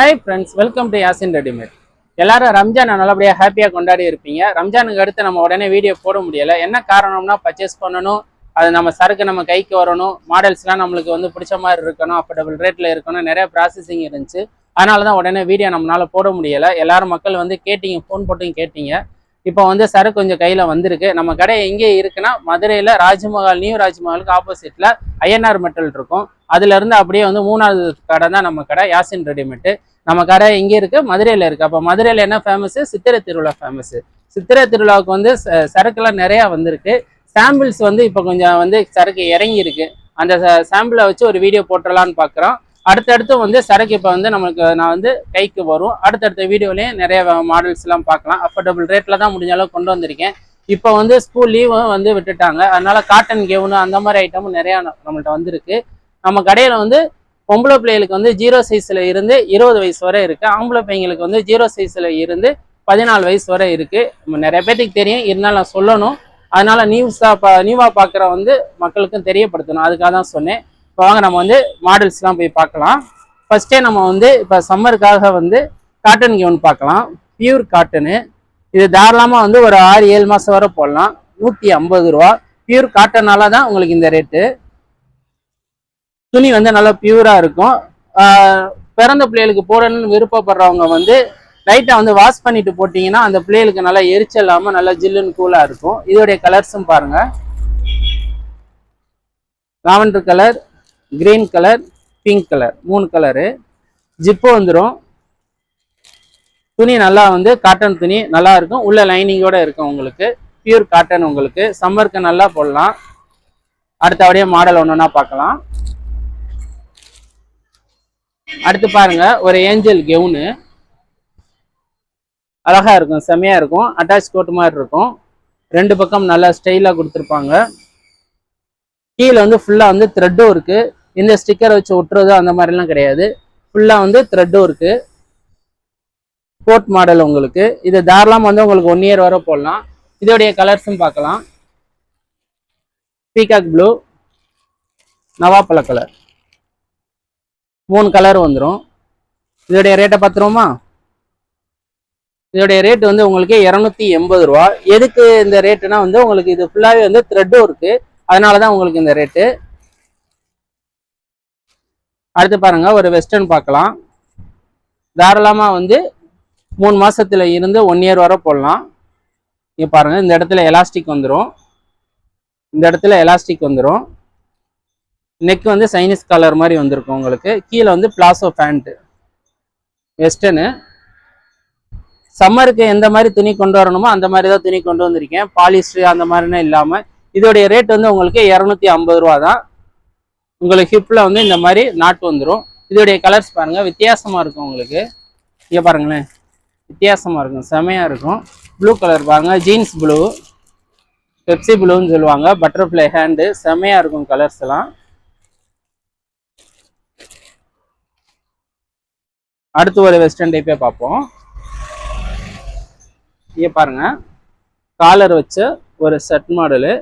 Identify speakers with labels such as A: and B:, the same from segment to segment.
A: Hi friends, welcome to Yasin readymade. எல்லாரும் ரம்ஜான் நல்லபடியாக ஹாப்பியாக கொண்டாடி இருப்பீங்க. ரம்ஜானுக்கு அடுத்து நம்ம உடனே வீடியோ போட முடியலை. என்ன காரணம்னா, பர்ச்சேஸ் பண்ணணும், அது நம்ம சரக்கு நம்ம கைக்கு வரணும், மாடல்ஸ்லாம் நம்மளுக்கு வந்து பிடிச்ச மாதிரி இருக்கணும், அஃபோர்டபுள் ரேட்டில் இருக்கணும், நிறைய ப்ராசஸிங் இருந்துச்சு. அதனால தான் உடனே வீடியோ நம்மளால் போட முடியலை. எல்லாரும் மக்கள் வந்து கேட்டீங்க, ஃபோன் போட்டும் கேட்டீங்க. இப்போ வந்து சரக்கு கொஞ்சம் கையில் வந்திருக்கு. நம்ம கடை எங்கே இருக்குன்னா, மதுரையில் ராஜ்மஹால், நியூ ராஜ்மஹாலுக்கு ஆப்போசிட்டில் ஐஎன்ஆர் மெட்டல் இருக்கும். அதுலேருந்து அப்படியே வந்து 3வது கடை தான் நம்ம கடை, யாசின் ரெடிமேட்டு. நம்ம கடை எங்கே இருக்குது? மதுரையில் இருக்குது. அப்போ மதுரையில் என்ன ஃபேமஸு? சித்திரை திருவிழா ஃபேமஸு. சித்திரை திருவிழாவுக்கு வந்து சரக்குலாம் நிறையா வந்திருக்கு. சாம்பிள்ஸ் வந்து இப்போ கொஞ்சம் வந்து சரக்கு இறங்கியிருக்கு. அந்த சாம்பிளை வச்சு ஒரு வீடியோ போட்டுடலான்னு பார்க்குறோம். அடுத்தடுத்து வந்து சரக்கு இப்போ வந்து நம்மளுக்கு நான் வந்து கைக்கு வரும். அடுத்தடுத்த வீடியோலேயும் நிறைய மாடல்ஸ்லாம் பார்க்கலாம். அஃபோர்டபுள் ரேட்டில் தான் முடிஞ்ச அளவுக்கு கொண்டு வந்திருக்கேன். இப்போ வந்து ஸ்கூல் லீவும் வந்து விட்டுட்டாங்க. அதனால காட்டன் கெவுனு அந்த மாதிரி ஐட்டமும் நிறையா நம்மள்ட்ட வந்திருக்கு. நம்ம கடையில் வந்து பொம்பளை பிள்ளைகளுக்கு வந்து 0 சைஸில் இருந்து 20 வயசு வரை இருக்குது. ஆம்பளை பையங்களுக்கு வந்து 0 சைஸில் இருந்து 14 வயசு வரை இருக்குது. நிறைய பேருக்கு தெரியும், இருந்தாலும் நான் சொல்லணும். அதனால நியூவாக பார்க்குற வந்து மக்களுக்கும் தெரியப்படுத்தணும், அதுக்காக தான் சொன்னேன். இப்போ வாங்க நம்ம வந்து மாடல்ஸ்லாம் போய் பார்க்கலாம். ஃபர்ஸ்டே நம்ம வந்து இப்போ சம்மருக்காக வந்து காட்டன் கவுன் பார்க்கலாம். Pure cotton. இது தாராளமாக வந்து ஒரு 6-7 மாதம் வரை போடலாம். 150 ரூபா. பியூர் காட்டனால தான் உங்களுக்கு இந்த ரேட்டு. துணி வந்து நல்லா பியூராக இருக்கும். பிறந்த பிள்ளைகளுக்கு போடணும்னு விருப்பப்படுறவங்க வந்து லைட்டாக வந்து வாஷ் பண்ணிட்டு போட்டிங்கன்னா அந்த பிள்ளைகளுக்கு நல்லா எரிச்சல் இல்லாமல் நல்லா ஜில்லுன்னு கூலாக இருக்கும். இதோடைய கலர்ஸும் பாருங்கள். Lavender colour, green colour, pink colour, 3 colour. Zip வந்துடும். துணி நல்லா வந்து காட்டன் துணி நல்லா இருக்கும். உள்ள லைனிங்கோட இருக்கும். உங்களுக்கு பியூர் காட்டன். உங்களுக்கு சம்மருக்கு நல்லா போடலாம். அடுத்தபடியே மாடல் ஒன்று ஒன்றா பார்க்கலாம். அடுத்து பாருங்க, ஒரு ஏஞ்சல் கெவுனு. அழகா இருக்கும், செமையா இருக்கும். அட்டாச் கோட் மாதிரி இருக்கும். 2 பக்கம் நல்லா ஸ்டைலாக கொடுத்துருப்பாங்க. கீழே வந்து ஃபுல்லாக வந்து த்ரெட்டும் இருக்கு. இந்த ஸ்டிக்கரை வச்சு ஒட்டுறதோ அந்த மாதிரிலாம் கிடையாது. ஃபுல்லாக வந்து த்ரெட்டும் இருக்கு. கோட் மாடல் உங்களுக்கு. இது தாராளமாக வந்து உங்களுக்கு 1 இயர் வரை போடலாம். இதோடைய கலர்ஸும் பார்க்கலாம். பீகாக் ப்ளூ, நவாப்பழ கலர், 3 கலர் வந்துடும். இதோடைய ரேட்டை பார்த்துருவோமா? இதோடைய ரேட் வந்து உங்களுக்கு 280 ரூபா. எதுக்கு இந்த ரேட்டுனா வந்து உங்களுக்கு இது ஃபுல்லாகவே வந்து த்ரெட்டும் இருக்கு. அதனால தான் உங்களுக்கு இந்த ரேட்டு. அடுத்து பாருங்க, ஒரு வெஸ்டர்ன் பார்க்கலாம். தாராளமாக வந்து 3 மாசத்துல இருந்து 1 இயர் வரை போடலாம். இங்கே பாருங்க, இந்த இடத்துல எலாஸ்டிக் வந்துடும். இந்த இடத்துல எலாஸ்டிக் வந்துடும். நெக் வந்து சைனீஸ் கலர் மாதிரி வந்திருக்கும் உங்களுக்கு. கீழே வந்து பிளாசோ பேண்ட். வெஸ்டர்னு. சம்மருக்கு எந்த மாதிரி துணி கொண்டு வரணுமோ அந்த மாதிரி தான் துணி கொண்டு வந்திருக்கேன். பாலிஸ்டர் அந்த மாதிரினா இல்லாமல். இதோடைய ரேட் வந்து உங்களுக்கு 250 ரூபா தான். உங்களுக்கு ஹிப்பில் வந்து இந்த மாதிரி நாட்டு வந்துடும். இதோடைய கலர்ஸ் பாருங்கள், வித்தியாசமாக இருக்கும் உங்களுக்கு. இங்கே பாருங்களேன், வித்தியாசமாக இருக்கும், செமையாக இருக்கும். ப்ளூ கலர் பாருங்கள், ஜீன்ஸ் ப்ளூ, பெப்சி ப்ளூன்னு சொல்லுவாங்க. பட்டர்ஃப்ளை ஹேண்டு, செமையாக இருக்கும் கலர்ஸ் எல்லாம். அடுத்து ஒரு வெஸ்டர்ன் டைப்பே பார்ப்போம். இங்கே பாருங்க, காலர் வச்ச ஒரு ஷர்ட் மாடலு.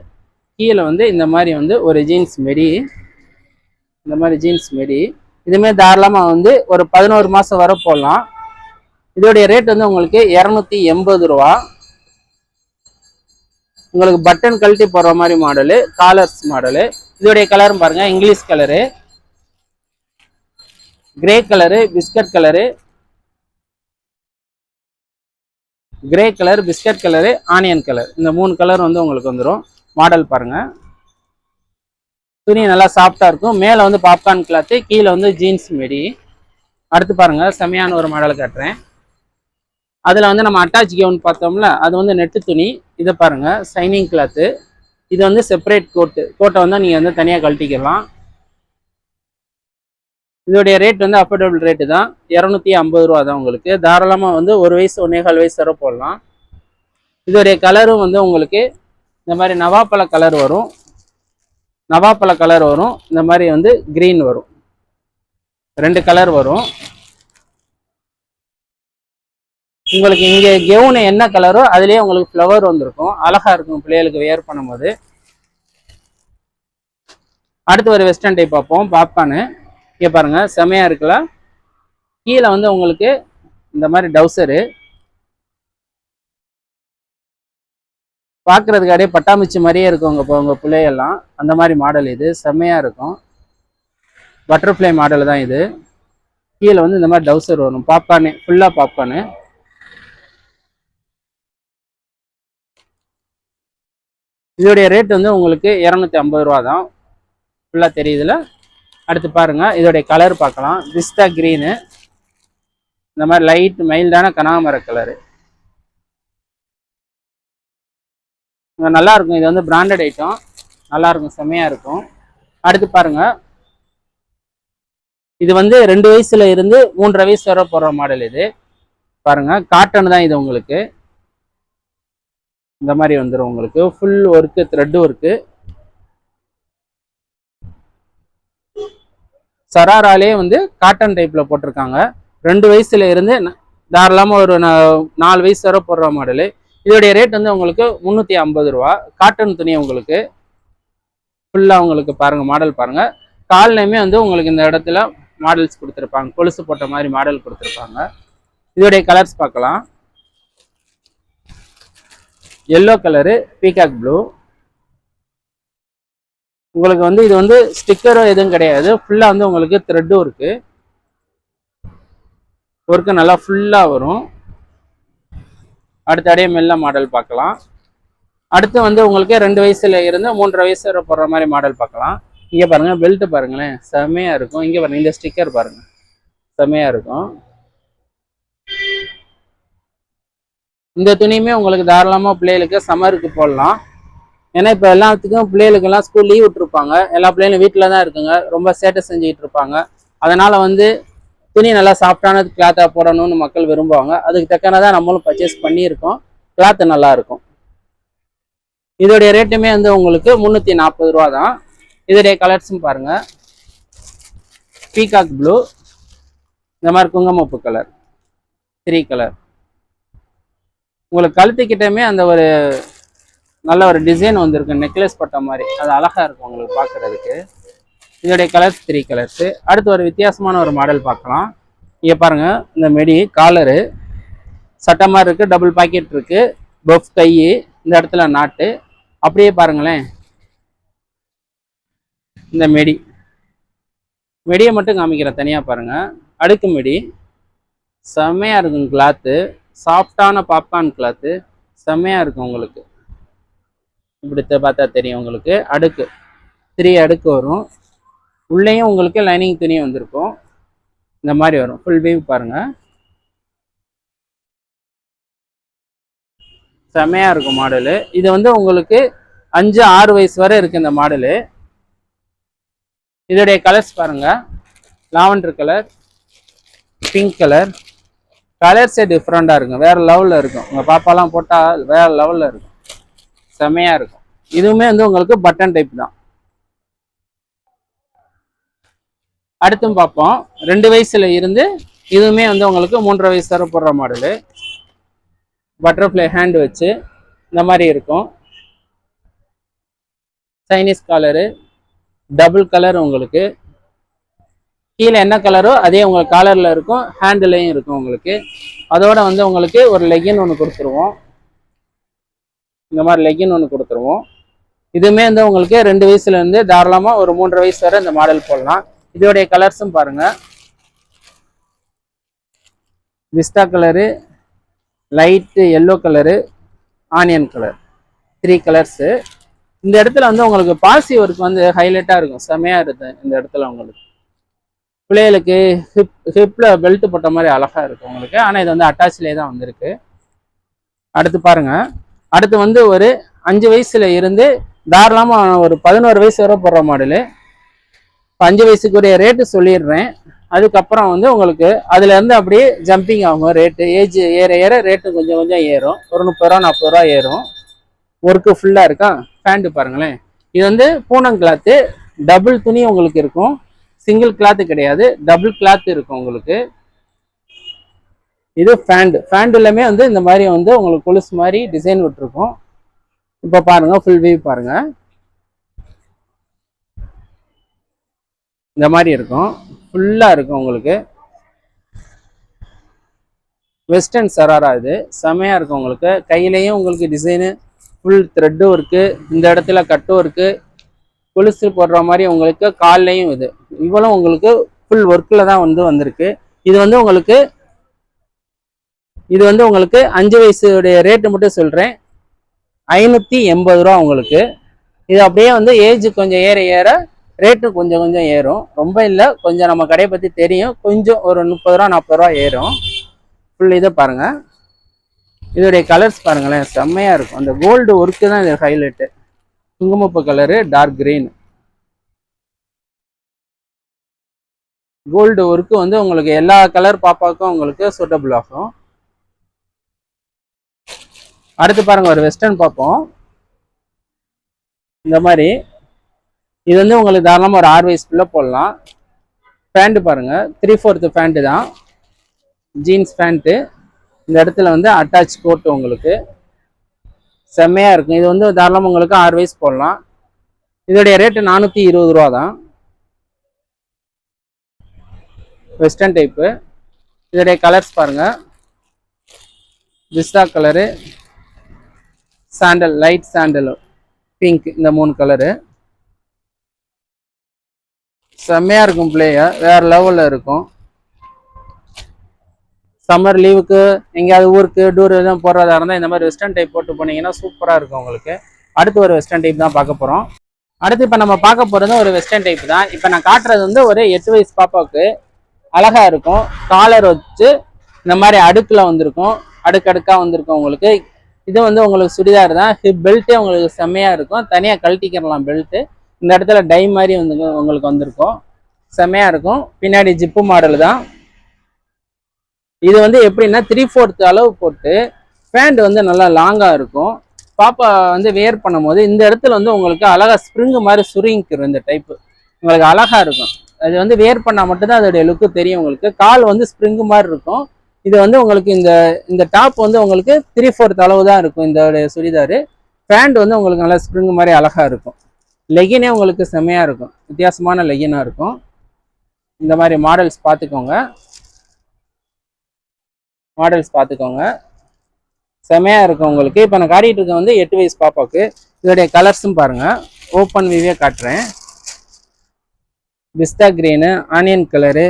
A: கீழே வந்து இந்த மாதிரி வந்து ஒரு ஜீன்ஸ் மெடி. இந்த மாதிரி ஜீன்ஸ் மெடி. இதுமாரி தாராளமாக வந்து ஒரு 11 மாதம் வரை போடலாம். இதோடைய ரேட் வந்து உங்களுக்கு 280 ரூபா. உங்களுக்கு பட்டன் கழட்டி போடுற மாதிரி மாடலு, காலர்ஸ் மாடலு. இதோடைய கலரும் பாருங்க, English colour, grey colour, biscuit colour, grey colour, biscuit colour, onion colour. இந்த 3 கலர் வந்து உங்களுக்கு வந்துடும். மாடல் பாருங்க. துணி நல்லா சாஃப்டா இருக்கும். மேலே வந்து பாப்கார்ன் கிளாத்து, கீழே வந்து ஜீன்ஸ் மெடி. அடுத்து பாருங்க, செமையான ஒரு மாடல் காட்டுறேன். அதில் வந்து நம்ம அட்டாச் கவுன் பார்த்தோம்ல, அது வந்து நெட்டு துணி. இதை பாருங்க, சைனிங் கிளாத்து. இது வந்து செப்பரேட் கோட்டை வந்து நீங்கள் வந்து தனியாக கழட்டிக்கலாம். இதோடைய ரேட் வந்து அஃபோர்டபுள் ரேட்டு தான். 250 ரூபா தான் உங்களுக்கு. தாராளமாக வந்து 1 வயசு 1.25 வயசு வரை போடலாம். இதோடைய கலரும் வந்து உங்களுக்கு இந்த மாதிரி நவாப்பழ கலர் வரும். நவாப்பழ கலர் வரும். இந்த மாதிரி வந்து கிரீன் வரும். 2 கலர் வரும். உங்களுக்கு இங்கே கெவுனு என்ன கலரோ அதுலேயே உங்களுக்கு ஃப்ளவர் வந்திருக்கும். அழகாக இருக்கும் பிள்ளைகளுக்கு வேர் பண்ணும்போது. அடுத்து ஒரு வெஸ்டர்ன் டைப் பார்ப்போம். பாப்கார்னு. இங்கே பாருங்கள், செமையாக இருக்குல்ல. கீழே வந்து உங்களுக்கு இந்த மாதிரி டவுசரு பார்க்கறதுக்கு அப்படியே பட்டாம்பூச்சி மாதிரியே இருக்கும் உங்கள் பிள்ளையெல்லாம். அந்த மாதிரி மாடல் இது செம்மையாக இருக்கும். பட்டர்ஃப்ளை மாடல் தான் இது. கீழே வந்து இந்த மாதிரி டவுசர் வரும், பாப்கார்னு ஃபுல்லாக பாப்கார்னு. இதோடைய ரேட் வந்து உங்களுக்கு 250 ரூபா தான். ஃபுல்லாக தெரியுதுல. அடுத்து பாருங்கள், இதோடைய கலர் பார்க்கலாம். பிஸ்தா க்ரீனு, இந்த மாதிரி லைட் மைல்டான கனகாமர கலரு. நல்லாயிருக்கும். இது வந்து பிராண்டட் ஐட்டம், நல்லாயிருக்கும், செம்மையாக இருக்கும். அடுத்து பாருங்கள், இது வந்து 2 வயசுல இருந்து 3.5 வயசு வரை போடுற மாடல் இது. பாருங்கள், காட்டன் தான் இது. உங்களுக்கு இந்த மாதிரி வந்துடும். உங்களுக்கு ஃபுல் ஒர்க்கு, த்ரெட் ஒர்க்கு. சராராலே வந்து காட்டன் டைப்பில் போட்டிருக்காங்க. 2 வயசுல இருந்து தாராளமாக ஒரு 4 வயசு வரை போடுற மாடலு. இதோடைய ரேட் வந்து உங்களுக்கு 350 ரூபா. காட்டன் துணி உங்களுக்கு ஃபுல்லாக உங்களுக்கு பாருங்கள், மாடல் பாருங்கள். கால்லையுமே வந்து உங்களுக்கு இந்த இடத்துல மாடல்ஸ் கொடுத்துருப்பாங்க, கொலுசு போட்ட மாதிரி மாடல் கொடுத்துருப்பாங்க. இதோடைய கலர்ஸ் பார்க்கலாம். Yellow colour, peacock blue. உங்களுக்கு வந்து இது வந்து ஸ்டிக்கரோ எதுவும் கிடையாது, ஃபுல்லாக வந்து உங்களுக்கு த்ரெட்டும் இருக்குது. ஒர்க்கு நல்லா ஃபுல்லாக வரும். அடுத்த அடைய மெல்ல மாடல் பார்க்கலாம். அடுத்து வந்து உங்களுக்கு 2 வயசுல இருந்து 3.5 வயசு வரை போடுற மாதிரி மாடல் பார்க்கலாம். இங்கே பாருங்கள், பெல்ட் பாருங்களேன், செம்மையாக இருக்கும். இங்கே பாருங்கள், இந்த ஸ்டிக்கர் பாருங்கள், செம்மையாக இருக்கும். இந்த துணியுமே உங்களுக்கு தாராளமாக பிள்ளைகளுக்கு சம்மருக்கு போடலாம். ஏன்னா இப்போ எல்லாத்துக்கும் பிள்ளைகளுக்கெல்லாம் ஸ்கூல் லீவ் விட்டுருப்பாங்க, எல்லா பிள்ளைகளும் வீட்டில் தான் இருக்குங்க, ரொம்ப சேட்டை செஞ்சுக்கிட்டு இருப்பாங்க. அதனால் வந்து துணி நல்லா சாஃப்டான கிளாத்தாக போடணும்னு மக்கள் விரும்புவாங்க. அதுக்கு தக்கனதான் நம்மளும் பர்ச்சேஸ் பண்ணியிருக்கோம். கிளாத்து நல்லா இருக்கும். இதோடைய ரேட்டுமே வந்து உங்களுக்கு 340 ரூபா தான். இதோடைய கலர்ஸும் பாருங்கள். பீகாக் ப்ளூ, இந்த மாதிரி குங்குமப்பு கலர், 3 கலர். உங்களுக்கு கழுத்துக்கிட்டமே அந்த ஒரு நல்ல ஒரு டிசைன் வந்துருக்கு, நெக்லஸ் பட்ட மாதிரி. அது அழகாக இருக்கும் உங்களுக்கு பார்க்குறதுக்கு. இதோடைய கலர்ஸ் 3 கலர்ஸு. அடுத்து ஒரு வித்தியாசமான ஒரு மாடல் பார்க்கலாம். இங்கே பாருங்கள், இந்த மெடி காலரு சட்டை மாதிரி இருக்குது, டபுள் பாக்கெட் இருக்குது, பஃப் கை, இந்த இடத்துல நாட்டு. அப்படியே பாருங்களேன், இந்த மெடியை மட்டும் காமிக்கிறேன் தனியாக பாருங்கள். அடுக்கு மெடி செம்மையாக இருக்கும். கிளாத்து சாஃப்டான பாப்கார்ன் கிளாத்து, செம்மையாக இருக்கும். உங்களுக்கு இப்படி பார்த்தா தெரியும். உங்களுக்கு அடுக்கு 3 அடுக்கு வரும். உள்ளேயும் உங்களுக்கு லைனிங் துணி வந்திருக்கும், இந்த மாதிரி வரும். ஃபுல் வீவ் பாருங்கள், செம்மையாக இருக்கும் மாடலு. இது வந்து உங்களுக்கு 5-6 வயசு வரை இருக்குது இந்த மாடலு. இதோடைய கலர்ஸ் பாருங்கள். Lavender colour, pink colour. கலர்ஸே டிஃப்ரெண்ட்டாக இருக்கும், வேறு லெவலில் இருக்கும். உங்கள் பாப்பாலாம் போட்டால் வேறு லெவலில் இருக்கும், செம்மையாக இருக்கும். இதுவுமே வந்து உங்களுக்கு பட்டன் டைப் தான். அடுத்தும் பார்ப்போம். 2 வயசுல இருந்து இதுவுமே வந்து உங்களுக்கு 3.5 வயசு வரை போடுற மாடலு. பட்டர்ஃப்ளை ஹேண்ட் வச்சு இந்த மாதிரி இருக்கும். Chinese collar, double colour. உங்களுக்கு கீழே என்ன கலரோ அதே உங்களுக்கு காலரில் இருக்கும், ஹேண்டுலையும் இருக்கும் உங்களுக்கு. அதோட வந்து உங்களுக்கு ஒரு லெகின் ஒன்று கொடுத்துருவோம், இந்த மாதிரி லெகின் ஒன்று கொடுத்துருவோம். இதுவுமே வந்து உங்களுக்கு 2 வயசுலேருந்து தாராளமாக ஒரு 3.5 வயசு வரை இந்த மாடல் போடலாம். இதோடைய கலர்ஸும் பாருங்கள். Pista colour, light yellow colour, onion colour, 3 colours. இந்த இடத்துல வந்து உங்களுக்கு பாசி ஒர்க் வந்து ஹைலைட்டாக இருக்கும், செம்மையாக இருக்குது. இந்த இடத்துல உங்களுக்கு பிள்ளைகளுக்கு ஹிப்பில் பெல்ட் போட்ட மாதிரி அழகாக இருக்கும் உங்களுக்கு. ஆனால் இது வந்து அட்டாச்லேயே தான் வந்திருக்கு. அடுத்து பாருங்கள். அடுத்து வந்து ஒரு 5 வயசுல இருந்து தாராளமாக ஒரு 11 வயசு வரை போடுற மாடலு. 5 வயசுக்குரிய ரேட்டு சொல்லிடுறேன். அதுக்கப்புறம் வந்து உங்களுக்கு அதுலேருந்து அப்படியே ஜம்பிங் ஆகும் ரேட்டு. ஏஜ் ஏற ஏற ரேட்டு கொஞ்சம் கொஞ்சம் ஏறும். ஒரு 30 ரூபா 40 ரூபா ஏறும். ஒர்க்கு ஃபுல்லாக இருக்கா. பேண்ட்டு பாருங்களேன். இது வந்து பூனம் கிளாத்து, டபுள் துணி உங்களுக்கு இருக்கும், சிங்கிள் கிளாத்து கிடையாது, டபுள் கிளாத் இருக்கும் உங்களுக்கு. இது ஃபேண்டுலமே வந்து இந்த மாதிரி வந்து உங்களுக்கு கொலுசு மாதிரி டிசைன் விட்டுருக்கும். இப்போ பாருங்கள், ஃபுல் வியூ பாருங்கள், இந்த மாதிரி இருக்கும், ஃபுல்லாக இருக்கும் உங்களுக்கு. வெஸ்டர்ன் சராரா இது செமையாக இருக்கும் உங்களுக்கு. கையிலையும் உங்களுக்கு டிசைனு ஃபுல் த்ரெட்டும் இருக்குது, இந்த இடத்துல கட்டும் இருக்குது, கொலுசு போடுற மாதிரி உங்களுக்கு கால்லையும் இவ்வளோ உங்களுக்கு ஃபுல் ஒர்க்கில் தான் வந்திருக்கு. இது உங்களுக்கு 5 வயசுடைய ரேட்டு மட்டும் சொல்கிறேன், 580 ரூபா உங்களுக்கு. இது அப்படியே ஏஜ் கொஞ்சம் ஏற ஏற ரேட்டு கொஞ்சம் கொஞ்சம் ஏறும், ரொம்ப இல்லை, கொஞ்சம் நம்ம கடையை பற்றி தெரியும், கொஞ்சம் ஒரு 30 ரூபா 40 ரூபா ஏறும். ஃபுல் இதை பாருங்கள், இதோடைய கலர்ஸ் பாருங்களேன், செம்மையாக இருக்கும். அந்த கோல்டு ஒர்க்கு தான் இது ஹைலைட்டு. குங்குமப்பு colour, dark green, gold work உங்களுக்கு எல்லா கலர் பாப்பாவுக்கும் உங்களுக்கு சூட்டபிள் ஆகும். அடுத்து பாருங்க, ஒரு வெஸ்டர்ன் பார்ப்போம். இந்த மாதிரி இது உங்களுக்கு தாராளமாக ஒரு 6 வயசுக்குள்ளே போடலாம். பேண்ட்டு பாருங்க, 3/4 பேண்ட்டு தான், ஜீன்ஸ் பேண்ட்டு. இந்த இடத்துல அட்டாச் கோட்டு உங்களுக்கு செம்மையாக இருக்கும். இது தாராளமாக உங்களுக்கு 6 வயசு போடலாம். இதோடைய ரேட்டு 420 ரூபா தான். Western type. இதோடைய கலர்ஸ் பாருங்க, pista colour, sandal, light sandal, pink, இந்த 3 கலரு செம்மையாக இருக்கும். பிளேயர் வேறு லெவலில் இருக்கும். சம்மர் லீவுக்கு எங்கேயாவது ஊருக்கு டூர் எதுவும் போடுறதா இருந்தால் இந்த மாதிரி வெஸ்டர்ன் டைப் போட்டு போனீங்கன்னா சூப்பராக இருக்கும் உங்களுக்கு. அடுத்து ஒரு வெஸ்டர்ன் டைப் தான் பார்க்க போகிறோம். அடுத்து இப்போ நம்ம பார்க்க போகிறது ஒரு வெஸ்டர்ன் டைப் தான். இப்போ நான் காட்டுறது ஒரு 8 வயசு பாப்பாவுக்கு அழகாக இருக்கும். காலர் வச்சு இந்த மாதிரி அடுக்கில் வந்திருக்கும், அடுக்கடுக்காக வந்திருக்கும் உங்களுக்கு. இது உங்களுக்கு சுடிதார் தான். ஹிப் பெல்ட்டே உங்களுக்கு செம்மையாக இருக்கும், தனியாக கழட்டிக்கிறலாம் பெல்ட்டு. இந்த இடத்துல டை மாதிரி உங்களுக்கு வந்திருக்கும், செம்மையாக இருக்கும். பின்னாடி ஜிப்பு மாடல் தான். இது எப்படின்னா 3/4 அளவு போட்டு பேண்ட் நல்லா லாங்காக இருக்கும். பாப்பா வேர் பண்ணும் போது இந்த இடத்துல உங்களுக்கு அழகாக ஸ்ப்ரிங்கு மாதிரி சுருங்கிக்கிற இந்த டைப்பு உங்களுக்கு அழகாக இருக்கும். அது வேர் பண்ணால் மட்டும்தான் அதோடைய லுக்கு தெரியும் உங்களுக்கு. கால் ஸ்ப்ரிங்கு மாதிரி இருக்கும். இது உங்களுக்கு இந்த டாப் உங்களுக்கு 3/4 அளவு தான் இருக்கும் இந்த சுடிதாரு. பேண்ட் உங்களுக்கு நல்லா ஸ்ப்ரிங்கு மாதிரி அழகாக இருக்கும். லெகினே உங்களுக்கு செம்மையாக இருக்கும், வித்தியாசமான லெகினாக இருக்கும். இந்த மாதிரி மாடல்ஸ் பார்த்துக்கோங்க, செமையாக இருக்கும் உங்களுக்கு. இப்போ நான் காட்டிகிட்டு இருக்க 8 வயசு பாப்பாவுக்கு. இதோடைய கலர்ஸும் பாருங்கள், ஓப்பன் வியூவே காட்டுறேன். பிஸ்தா கிரீனு, ஆனியன் கலரு,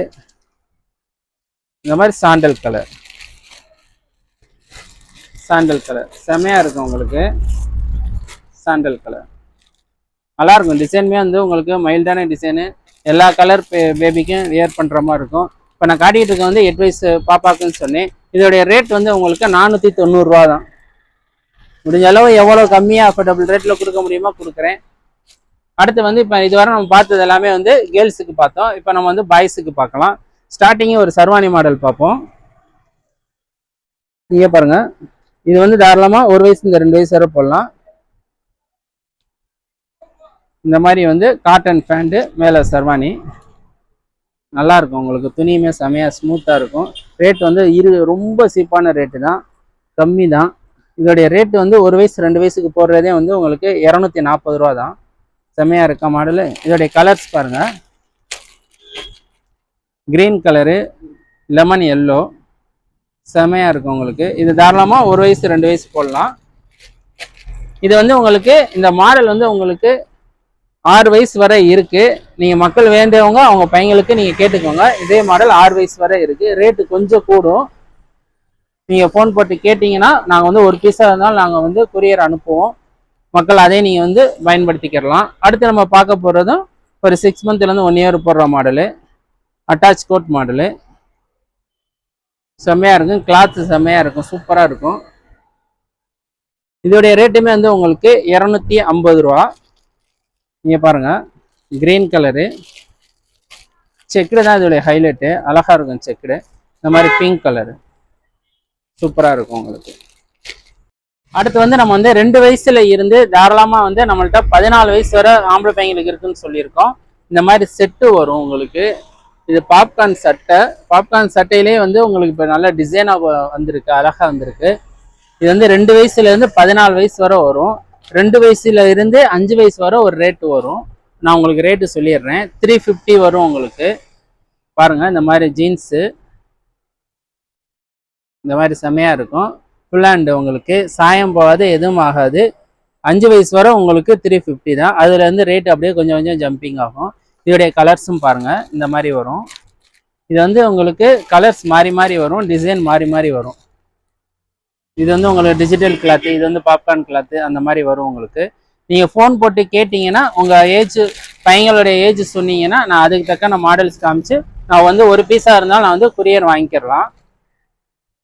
A: இந்த மாதிரி சாண்டல் கலர் செமையாக இருக்கும் உங்களுக்கு. சாண்டல் கலர் நல்லாயிருக்கும். டிசைனுமே உங்களுக்கு மைல்டான டிசைனு, எல்லா கலர் பேபிக்கும் வியர் பண்ணுற மாதிரி இருக்கும். இப்போ நான் காட்டிகிட்டு இருக்க 8 வயசு பாப்பாக்குன்னு சொன்னேன். இதோடைய ரேட் உங்களுக்கு 490 ரூபா தான். முடிஞ்ச அளவு எவ்வளோ கம்மியாக அஃபோர்டபுள் ரேட்டில் கொடுக்க முடியுமோ கொடுக்குறேன். அடுத்து இப்போ இதுவரை நம்ம பார்த்தது எல்லாமே கேர்ள்ஸுக்கு பார்த்தோம். இப்போ நம்ம பாய்ஸுக்கு பார்க்கலாம். ஸ்டார்டிங்கே ஒரு சர்வானி மாடல் பார்ப்போம். நீங்கள் பாருங்கள், இது தாராளமாக 1 வயசு இந்த 2 வயசு வரை போடலாம். இந்த மாதிரி காட்டன் பேண்ட்டு, மேலே சர்வானி, நல்லாயிருக்கும் உங்களுக்கு. துணியுமே செமையாக ஸ்மூத்தாக இருக்கும். ரேட் ரொம்ப சீப்பான ரேட்டு தான், கம்மி தான். இதோடைய ரேட்டு 1 வயசு 2 வயசுக்கு போடுறதே உங்களுக்கு 240 ரூபா தான். செமையாக இருக்க மாடலு. இதோடைய கலர்ஸ் பாருங்கள், கிரீன் கலரு, லெமன் எல்லோ, செமையாக இருக்கும் உங்களுக்கு. இது தாராளமாக 1 வயசு 2 வயசு போடலாம். இது உங்களுக்கு இந்த மாடல் உங்களுக்கு 6 வயசு வரை இருக்குது. நீங்கள் மக்கள் வேண்டியவங்க அவங்க பையங்களுக்கு நீங்கள் கேட்டுக்கோங்க. இதே மாடல் 6 வயசு வரை இருக்குது. ரேட்டு கொஞ்சம் கூடும். நீங்கள் ஃபோன் போட்டு கேட்டிங்கன்னா நாங்கள் ஒரு பீஸாக இருந்தாலும் நாங்கள் கொரியர் அனுப்புவோம். மக்கள் அதே நீங்கள் பயன்படுத்திக்கிறலாம். அடுத்து நம்ம பார்க்க போகிறதும் ஒரு 6 மந்த்லேருந்து 1 இயர் போடுற மாடலு, அட்டாச் கோட் மாடலு, செம்மையாக இருக்கும். கிளாத்து செம்மையாக இருக்கும், சூப்பராக இருக்கும். இதோடைய ரேட்டுமே உங்களுக்கு 250 ரூபா. நீங்கள் பாருங்கள், கிரீன் கலரு, செக்குடு தான் இதோடைய ஹைலைட்டு, அழகாக இருக்கும் செக்குடு. இந்த மாதிரி பிங்க் கலரு சூப்பராக இருக்கும் உங்களுக்கு. அடுத்து நம்ம 2 வயசுல இருந்து தாராளமாக நம்மள்ட்ட 14 வயசு வரை ஆம்பளை பையங்களுக்கு இருக்குன்னு சொல்லியிருக்கோம். இந்த மாதிரி செட்டு வரும் உங்களுக்கு. இது பாப்கார்ன் சட்டை. பாப்கார்ன் சட்டையிலே உங்களுக்கு இப்போ நல்ல டிசைனாக வந்திருக்கு, அழகாக வந்திருக்கு. இது 2 வயசுலேருந்து 14 வயசு வரை வரும். 2 வயசுல இருந்து 5 வயசு வரை ஒரு ரேட்டு வரும். நான் உங்களுக்கு ரேட்டு சொல்லிடுறேன். 350 வரும் உங்களுக்கு. பாருங்கள், இந்த மாதிரி ஜீன்ஸு, இந்த மாதிரி செம்மையாக இருக்கும். ஃபுல் ஹேண்டு உங்களுக்கு சாயம் போகாது, எதுவும் ஆகாது. 5 வயசு வரை உங்களுக்கு 350 தான். அதுலேருந்து ரேட் அப்படியே கொஞ்சம் கொஞ்சம் ஜம்பிங் ஆகும். இதோடைய கலர்ஸும் பாருங்கள், இந்த மாதிரி வரும். இது வந்து உங்களுக்கு கலர்ஸ் மாறி மாறி வரும், டிசைன் மாறி மாறி வரும். இது வந்து உங்களுக்கு டிஜிட்டல் கிளாத்து, இது வந்து பாப்கார்ன் கிளாத்து, அந்த மாதிரி வரும் உங்களுக்கு. நீங்கள் ஃபோன் போட்டு கேட்டிங்கன்னா உங்கள் ஏஜ், பையங்களுடைய ஏஜ் சொன்னீங்கன்னா நான் அதுக்கு தக்க மாடல்ஸ் காமிச்சு நான் வந்து ஒரு பீஸாக இருந்தாலும் நான் வந்து குரியர் வாங்கிக்கிறலாம்.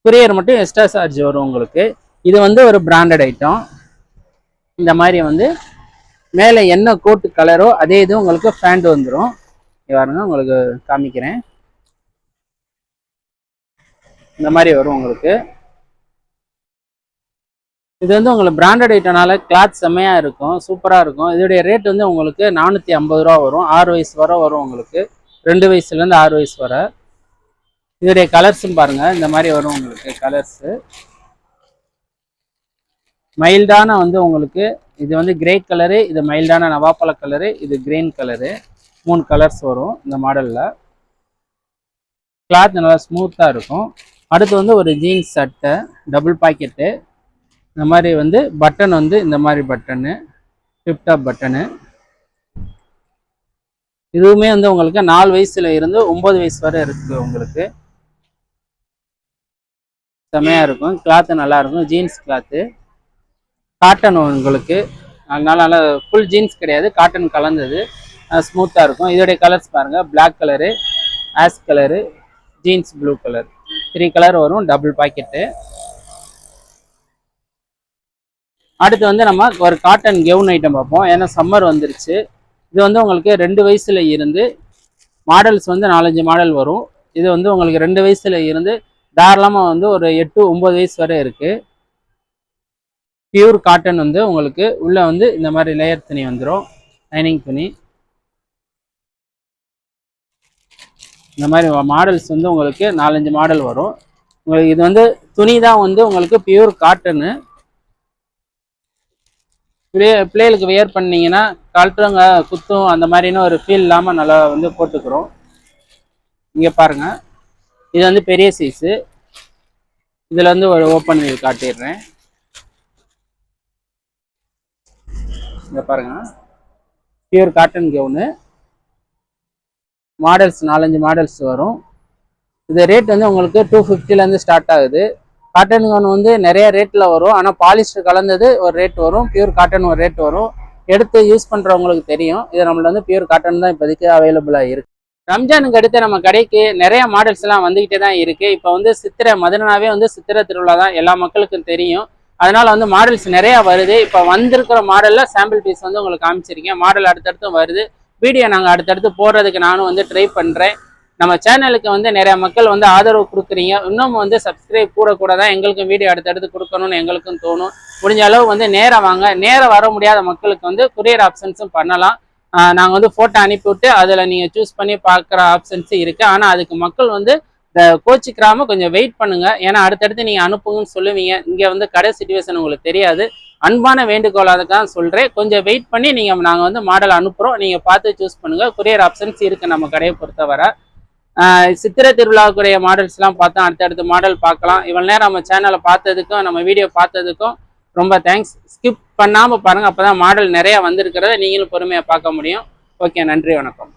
A: குரியர் மட்டும் எக்ஸ்ட்ரா சார்ஜ் வரும் உங்களுக்கு. இது வந்து ஒரு பிராண்டட் ஐட்டம். இந்த மாதிரி வந்து மேலே என்ன கோட்டு கலரோ அதே இது உங்களுக்கு பேண்ட் வந்துடும். பாருங்க, உங்களுக்கு காமிக்கிறேன். இந்த மாதிரி வரும் உங்களுக்கு. இது வந்து உங்களுக்கு பிராண்டட் ஐட்டம்னால கிளாத் செம்மையாக இருக்கும், சூப்பராக இருக்கும். இதோடைய ரேட் வந்து உங்களுக்கு 450 ரூபா வரும். 6 வயசு வரை வரும் உங்களுக்கு, 2 வயசுலேருந்து 6 வயசு வரை. இதோடைய கலர்ஸும் பாருங்கள், இந்த மாதிரி வரும் உங்களுக்கு கலர்ஸு. மைல்டான வந்து உங்களுக்கு இது வந்து கிரே கலரு, இது மைல்டான நவாப்பழ கலரு, இது கிரீன் கலரு, 3 கலர்ஸ் வரும் இந்த மாடலில். கிளாத் நல்லா ஸ்மூத்தாக இருக்கும். அடுத்து வந்து ஒரு ஜீன்ஸ் சட்டை, டபுள் பாக்கெட்டு. இந்த மாதிரி வந்து பட்டன் வந்து இந்த மாதிரி பட்டனு, டிப்டாப் பட்டனு. இதுவுமே வந்து உங்களுக்கு 4 வயசுல இருந்து 9 வயசு வரை இருக்குது உங்களுக்கு. செம்மையாக இருக்கும், கிளாத்து நல்லா இருக்கும். ஜீன்ஸ் கிளாத்து, காட்டன் உங்களுக்கு. அதனால நல்லா ஃபுல் ஜீன்ஸ் கிடையாது, காட்டன் கலந்தது, ஸ்மூத்தாக இருக்கும். இதோடைய கலர்ஸ் பாருங்கள், black colour, ash colour, jeans blue colour, 3 colour வரும். Double pocket. அடுத்து வந்து நம்ம ஒரு காட்டன் கெவுன் ஐட்டம் பார்ப்போம். ஏன்னா சம்மர் வந்துருச்சு. இது வந்து உங்களுக்கு 2 வயசுல இருந்து மாடல்ஸ் வந்து 4-5 மாடல் வரும். இது வந்து உங்களுக்கு 2 வயசுல இருந்து தாராளமாக வந்து ஒரு 8-9 வயசு வரை இருக்குது. பியூர் காட்டன் வந்து உங்களுக்கு உள்ளே வந்து இந்த மாதிரி லேயர் துணி வந்துடும், லைனிங் துணி. இந்த மாதிரி மாடல்ஸ் வந்து உங்களுக்கு 4-5 மாடல் வரும் உங்களுக்கு. இது வந்து துணி தான் வந்து உங்களுக்கு பியூர் காட்டனு. பிள்ளைகளுக்கு வியர் பண்ணிங்கன்னா கழட்டுறவங்க குத்தும் அந்த மாதிரின்னு ஒரு ஃபீல் இல்லாமல் நல்லா வந்து போட்டுக்கிறோம். இங்கே பாருங்கள், இது வந்து பெரிய சைஸு. இதில் வந்து ஒரு ஓப்பன் பண்ணி காட்டிடுறேன். இங்கே பாருங்கள், pure cotton gown. Models 4-5 models வரும். இது ரேட் வந்து உங்களுக்கு 250லேருந்து ஸ்டார்ட் ஆகுது. காட்டன் கவுன் வந்து நிறைய ரேட்டில் வரும். ஆனால் பாலிஸ்டர் கலந்தது ஒரு ரேட் வரும், பியூர் காட்டன் ஒரு ரேட் வரும். எடுத்து யூஸ் பண்ணுறவங்களுக்கு தெரியும். இது நம்மள்ட்ட வந்து பியூர் காட்டன் தான் இப்போதைக்கு அவைலபிளாக இருக்குது. ரம்ஜானுக்கு அடுத்து நம்ம கடைக்கு நிறைய மாடல்ஸ் எல்லாம் வந்துக்கிட்டே தான் இருக்குது. இப்போ வந்து சித்திரை மதுரனாவே வந்து சித்திரை திருவிழா தான், எல்லா மக்களுக்கும் தெரியும். அதனால வந்து மாடல்ஸ் நிறையா வருது. இப்போ வந்திருக்கிற மாடலில் சாம்பிள் பீஸ் வந்து உங்களுக்கு காமிச்சிருக்கேன். மாடல் அடுத்தடுத்தும் வருது. வீடியோ நாங்கள் அடுத்தடுத்து போடுறதுக்கு நானும் வந்து ட்ரை பண்ணுறேன். நம்ம சேனலுக்கு வந்து நிறைய மக்கள் வந்து ஆதரவு கொடுக்குறீங்க. இன்னும் வந்து சப்ஸ்கிரைப் கூட தான் எங்களுக்கும் வீடியோ அடுத்தடுத்து கொடுக்கணும்னு எங்களுக்கும் தோணும். முடிஞ்ச அளவு வந்து நேரம் வாங்க. நேரம் வர முடியாத மக்களுக்கு வந்து குரியர் ஆப்ஷன்ஸும் பண்ணலாம். நாங்கள் வந்து ஃபோட்டோ அனுப்பிவிட்டு அதில் நீங்கள் சூஸ் பண்ணி பார்க்குற ஆப்ஷன்ஸும் இருக்குது. ஆனால் அதுக்கு மக்கள் வந்து கோச்சிக்கிறாமல் கொஞ்சம் வெயிட் பண்ணுங்கள். ஏன்னா அடுத்தடுத்து நீங்கள் அனுப்புங்கன்னு சொல்லுவீங்க. இங்கே வந்து கடை சிச்சுவேஷன் உங்களுக்கு தெரியாது. அன்பான வேண்டுகோளாக தான் சொல்கிறேன். கொஞ்சம் வெயிட் பண்ணி நாங்கள் வந்து மாடல் அனுப்புகிறோம், நீங்கள் பார்த்து சூஸ் பண்ணுங்கள். குரியர் ஆப்ஷன்ஸ் இருக்குது நம்ம கடையை பொறுத்தவரை. சித்திரை திருவிழாவுக்குரிய மாடல்ஸ்லாம் பார்த்தா அடுத்தடுத்த மாடல் பார்க்கலாம். இவ்வளோ நேரம் நம்ம சேனலை பார்த்ததுக்கும் நம்ம வீடியோ பார்த்ததுக்கும் ரொம்ப தேங்க்ஸ். ஸ்கிப் பண்ணாமல் பாருங்கள், அப்போ தான் மாடல் நிறையா வந்திருக்கிறத நீங்களும் பொறுமையாக பார்க்க முடியும். ஓகே, நன்றி, வணக்கம்.